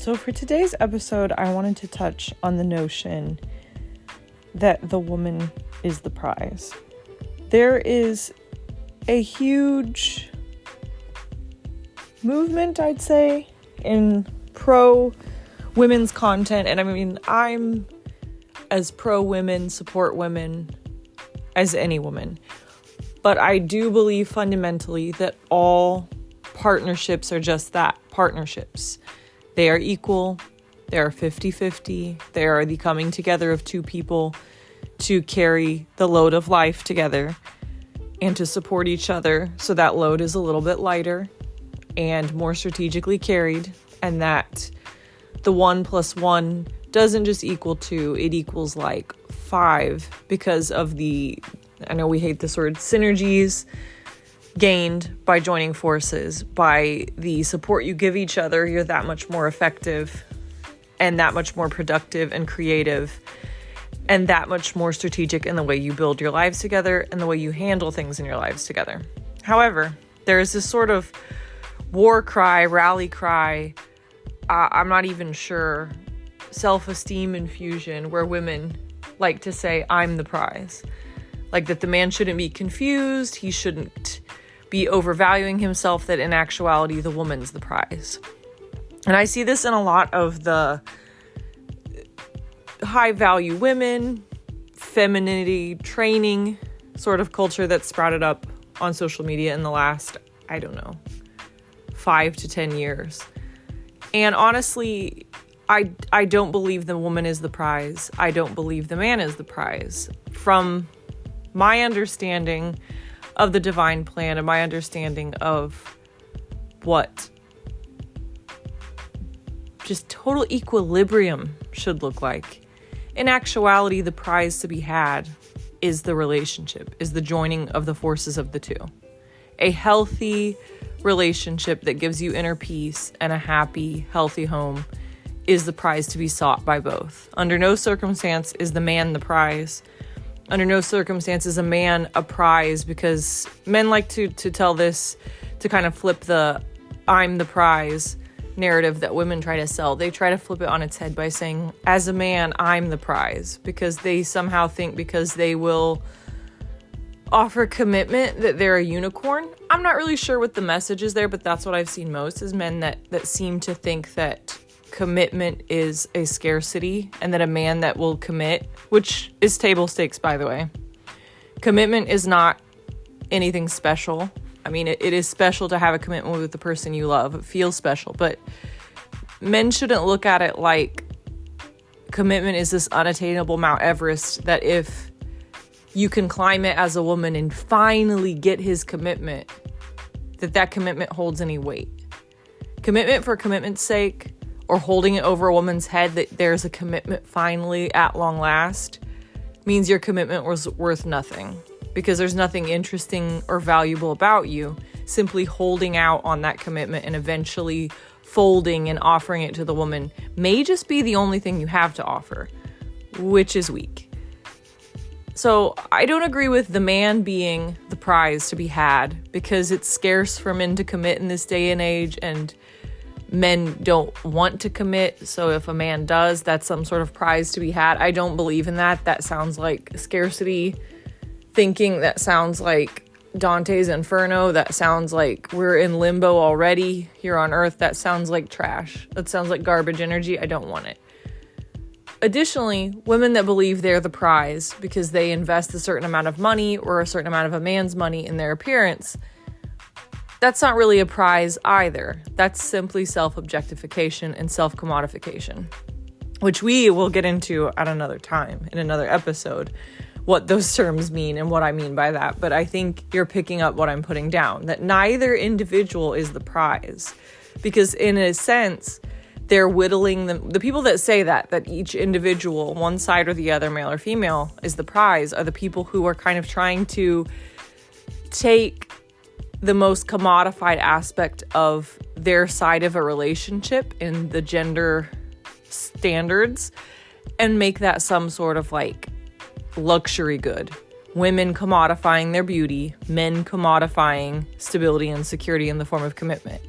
So for today's episode, I wanted to touch on the notion that the woman is the prize. There is a huge movement, I'd say, in pro-women's content. And I mean, I'm as pro-women, support women as any woman. But I do believe fundamentally that all partnerships are just that, partnerships. They are equal. They are 50-50. They are the coming together of two people to carry the load of life together and to support each other so that load is a little bit lighter and more strategically carried, and that the 1 + 1 doesn't just equal 2, it equals like 5 because of I know we hate this word, synergies gained by joining forces. By the support you give each other, you're that much more effective and that much more productive and creative and that much more strategic in the way you build your lives together and the way you handle things in your lives together. However, there is this sort of war cry, rally cry, I'm not even sure, self-esteem infusion where women like to say, I'm the prize. Like that the man shouldn't be confused, he shouldn't be overvaluing himself, that in actuality the woman's the prize. And I see this in a lot of the high value women, femininity training sort of culture that's sprouted up on social media in the last, 5 to 10 years. And honestly, I don't believe the woman is the prize. I don't believe the man is the prize. From my understanding of the divine plan and my understanding of what just total equilibrium should look like, in actuality, the prize to be had is the relationship, is the joining of the forces of the two. A healthy relationship that gives you inner peace and a happy, healthy home is the prize to be sought by both. Under no circumstance is the man the prize. Under no circumstance is a man a prize, because men like to tell this, to kind of flip the I'm the prize narrative that women try to sell. They try to flip it on its head by saying, as a man, I'm the prize, because they somehow think because they will offer commitment that they're a unicorn. I'm not really sure what the message is there, but that's what I've seen most, is men that seem to think that commitment is a scarcity and that a man that will commit, which is table stakes, by the way. Commitment is not anything special. I mean, it is special to have a commitment with the person you love. It feels special, but men shouldn't look at it like commitment is this unattainable Mount Everest that if you can climb it as a woman and finally get his commitment, that commitment holds any weight. Commitment for commitment's sake, or holding it over a woman's head that there's a commitment finally at long last, means your commitment was worth nothing, because there's nothing interesting or valuable about you. Simply holding out on that commitment and eventually folding and offering it to the woman may just be the only thing you have to offer, which is weak. So I don't agree with the man being the prize to be had, because it's scarce for men to commit in this day and age, and men don't want to commit. So if a man does, that's some sort of prize to be had. I don't believe in that. That sounds like scarcity thinking. That sounds like Dante's Inferno. That sounds like we're in limbo already here on Earth. That sounds like trash. That sounds like garbage energy. I don't want it. Additionally, women that believe they're the prize because they invest a certain amount of money or a certain amount of a man's money in their appearance, that's not really a prize either. That's simply self-objectification and self-commodification, which we will get into at another time in another episode, what those terms mean and what I mean by that. But I think you're picking up what I'm putting down, that neither individual is the prize, because in a sense, they're whittling them. The people that say that each individual, one side or the other, male or female, is the prize, are the people who are kind of trying to take the most commodified aspect of their side of a relationship in the gender standards and make that some sort of like luxury good. Women commodifying their beauty, men commodifying stability and security in the form of commitment.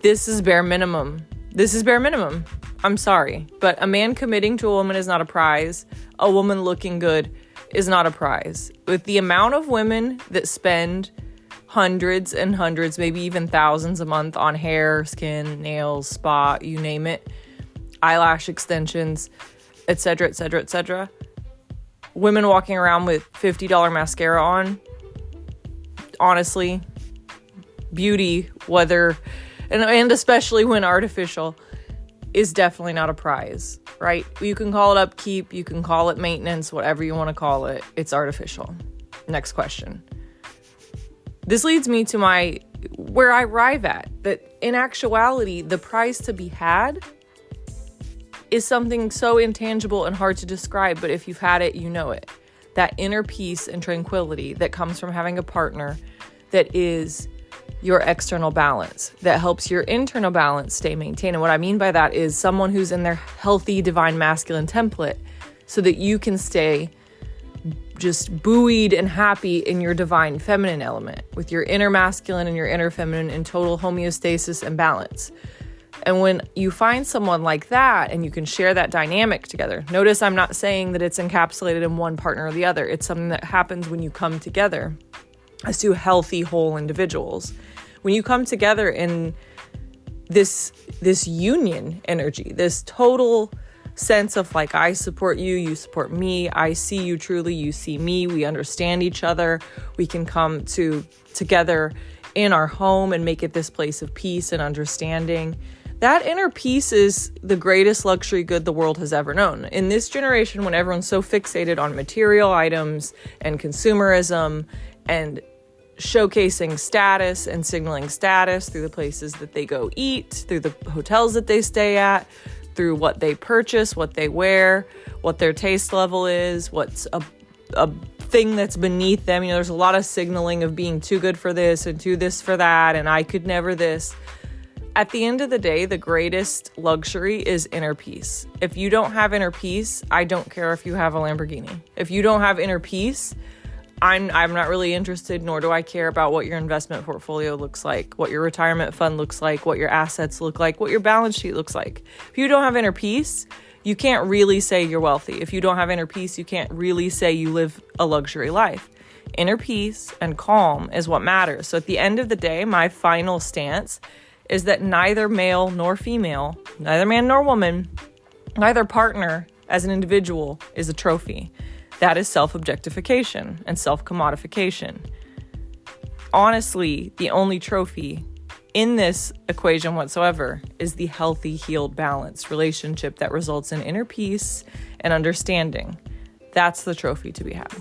This is bare minimum This is bare minimum. I'm sorry, but a man committing to a woman is not a prize. A woman looking good is not a prize. With the amount of women that spend hundreds and hundreds, maybe even thousands a month on hair, skin, nails, spa, you name it, eyelash extensions, etc., etc., etc. Women walking around with $50 mascara on, honestly, beauty, whether, and especially when artificial, is definitely not a prize, right? You can call it upkeep, you can call it maintenance, whatever you want to call it. It's artificial. Next question. This leads me to where I arrive at, that in actuality, the prize to be had is something so intangible and hard to describe, but if you've had it, you know it. That inner peace and tranquility that comes from having a partner that is your external balance, that helps your internal balance stay maintained. And what I mean by that is someone who's in their healthy divine masculine template so that you can stay just buoyed and happy in your divine feminine element with your inner masculine and your inner feminine in total homeostasis and balance. And when you find someone like that and you can share that dynamic together, notice I'm not saying that it's encapsulated in one partner or the other. It's something that happens when you come together as two healthy, whole individuals. When you come together in this union energy, this total sense of like, I support you, you support me, I see you truly, you see me, we understand each other, we can come together in our home and make it this place of peace and understanding. That inner peace is the greatest luxury good the world has ever known. In this generation, when everyone's so fixated on material items and consumerism and showcasing status and signaling status through the places that they go eat, through the hotels that they stay at, through what they purchase, what they wear, what their taste level is, what's a thing that's beneath them. There's a lot of signaling of being too good for this and too this for that, and I could never this. At the end of the day, the greatest luxury is inner peace. If you don't have inner peace, I don't care if you have a Lamborghini. If you don't have inner peace, I'm not really interested, nor do I care about what your investment portfolio looks like, what your retirement fund looks like, what your assets look like, what your balance sheet looks like. If you don't have inner peace, you can't really say you're wealthy. If you don't have inner peace, you can't really say you live a luxury life. Inner peace and calm is what matters. So at the end of the day, my final stance is that neither male nor female, neither man nor woman, neither partner as an individual is a trophy. That is self-objectification and self-commodification. Honestly, the only trophy in this equation whatsoever is the healthy, healed, balanced relationship that results in inner peace and understanding. That's the trophy to be had.